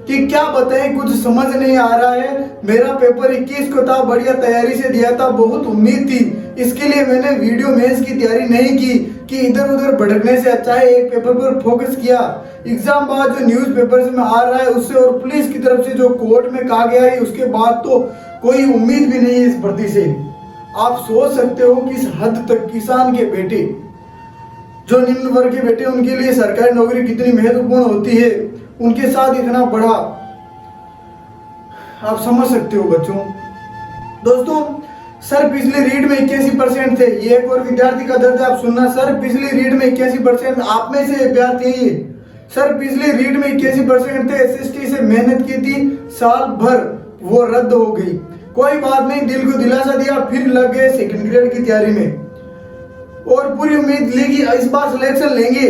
कि क्या बताएं, कुछ समझ नहीं आ रहा है। मेरा पेपर 21 को था, बढ़िया तैयारी से दिया था, बहुत उम्मीद थी। इसके लिए मैंने वीडियो मेंस की तैयारी नहीं की कि इधर उधर भटकने से अच्छा है एक पेपर पर फोकस किया। एग्जाम बाद जो न्यूज पेपर में आ रहा है उससे और पुलिस की तरफ से जो कोर्ट में कहा गया है उसके बाद तो कोई उम्मीद भी नहीं है इस भर्ती से। आप सोच सकते हो किस हद तक किसान के बेटे, जो निम्न वर्ग के बेटे, उनके लिए सरकारी नौकरी कितनी महत्वपूर्ण होती है। उनके साथ इतना बड़ा, आप समझ सकते हो बच्चों। दोस्तों, सर पिछले रीड में 81% थे। ये एक और विद्यार्थी का दर्द आप सुनना। सर पिछले रीड में 81%, आप में से विद्यार्थी है। सर पिछले रीड में 81% थे, एसएसटी से मेहनत की थी साल भर, वो रद्द हो गई। कोई बात नहीं, दिल को दिलासा दिया, फिर लग गए सेकंड ग्रेड की तैयारी में और पूरी उम्मीद ली कि इस बार सिलेक्शन लेंगे।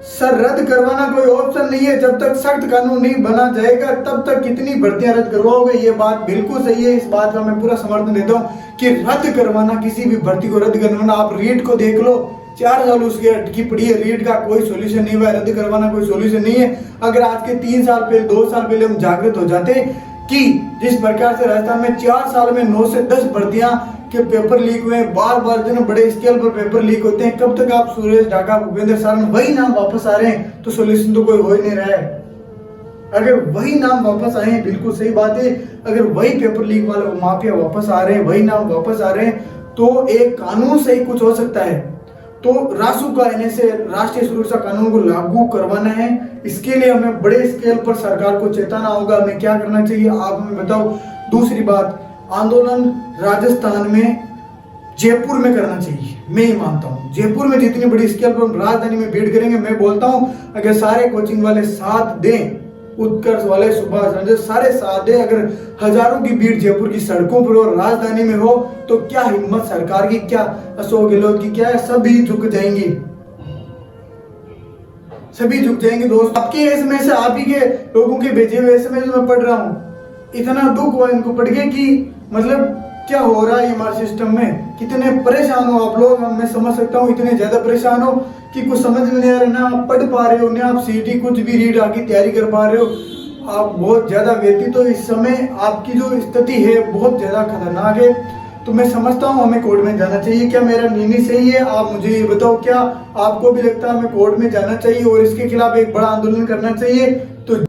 सर रद्द करवाना कोई ऑप्शन नहीं है। जब तक सख्त कानून नहीं बना जाएगा तब तक कितनी भर्तियां रद्द करवाओगे। ये बात बिल्कुल सही है, इस बात का मैं पूरा समर्थन देता हूँ कि रद्द करवाना, किसी भी भर्ती को रद्द करवाना। आप रीट को देख लो, 4 साल उसकी अटकी पड़ी है, रीट का कोई सोल्यूशन नहीं हुआ, रद्द करवाना कोई सोल्यूशन नहीं है। अगर आज के 3 साल पहले, 2 साल पहले हम जागृत हो जाते कि जिस प्रकार से राजस्थान में 4 साल में 9 से 10 भर्तियां के पेपर लीक हुए, बार बार जो बड़े स्केल पर पेपर लीक होते हैं, कब तक आप सुरेश ढाका, भूपेंद्र सारण वही नाम वापस आ रहे हैं तो सोल्यूशन तो कोई हो ही नहीं रहा है। अगर वही नाम वापस आए हैं, बिल्कुल सही बात है, अगर वही पेपर लीक वाले माफिया वापस आ रहे हैं, वही नाम वापस आ रहे हैं, तो एक कानून से ही कुछ हो सकता है। तो रासू का एनएसए, राष्ट्रीय सुरक्षा कानून को लागू करवाना है। इसके लिए हमें बड़े स्केल पर सरकार को चेताना होगा। हमें क्या करना चाहिए, आप हमें बताओ। दूसरी बात, आंदोलन राजस्थान में, जयपुर में करना चाहिए। मैं ये मानता हूँ जयपुर में जितनी बड़ी स्केल पर राजधानी में भीड़ करेंगे, मैं बोलता हूँ अगर सारे कोचिंग वाले साथ दें, उत्कर्ष वाले, सुभाष, संजय, सारे साथ दें, अगर हजारों की भीड़ जयपुर की सड़कों पर और राजधानी में हो तो क्या हिम्मत सरकार की, क्या अशोक गहलोत की, क्या है, सभी झुक जाएंगे, सभी झुक जाएंगे। दोस्त, आपके एसएमएस से, आप ही के लोगों के भेजे हुए एसएमएस में पढ़ रहा हूँ, इतना दुख हुआ इनको पढ़ के कि मतलब क्या हो रहा है हमारे सिस्टम में। कितने परेशान हो आप लोग, मैं समझ सकता हूँ, इतने ज्यादा परेशान हो कि कुछ समझ में नहीं आ रहा, ना आप पढ़ पा रहे हो, ना आप सीटी कुछ भी रीड आगे तैयारी कर पा रहे हो। आप बहुत ज्यादा व्यतीत हो। इस समय आपकी जो स्थिति है बहुत ज्यादा खतरनाक है। तो मैं समझता हूँ हमें कोर्ट में जाना चाहिए। क्या मेरा निर्णय सही है, आप मुझे ये बताओ। क्या आपको भी लगता है हमें कोर्ट में जाना चाहिए और इसके खिलाफ एक बड़ा आंदोलन करना चाहिए? तो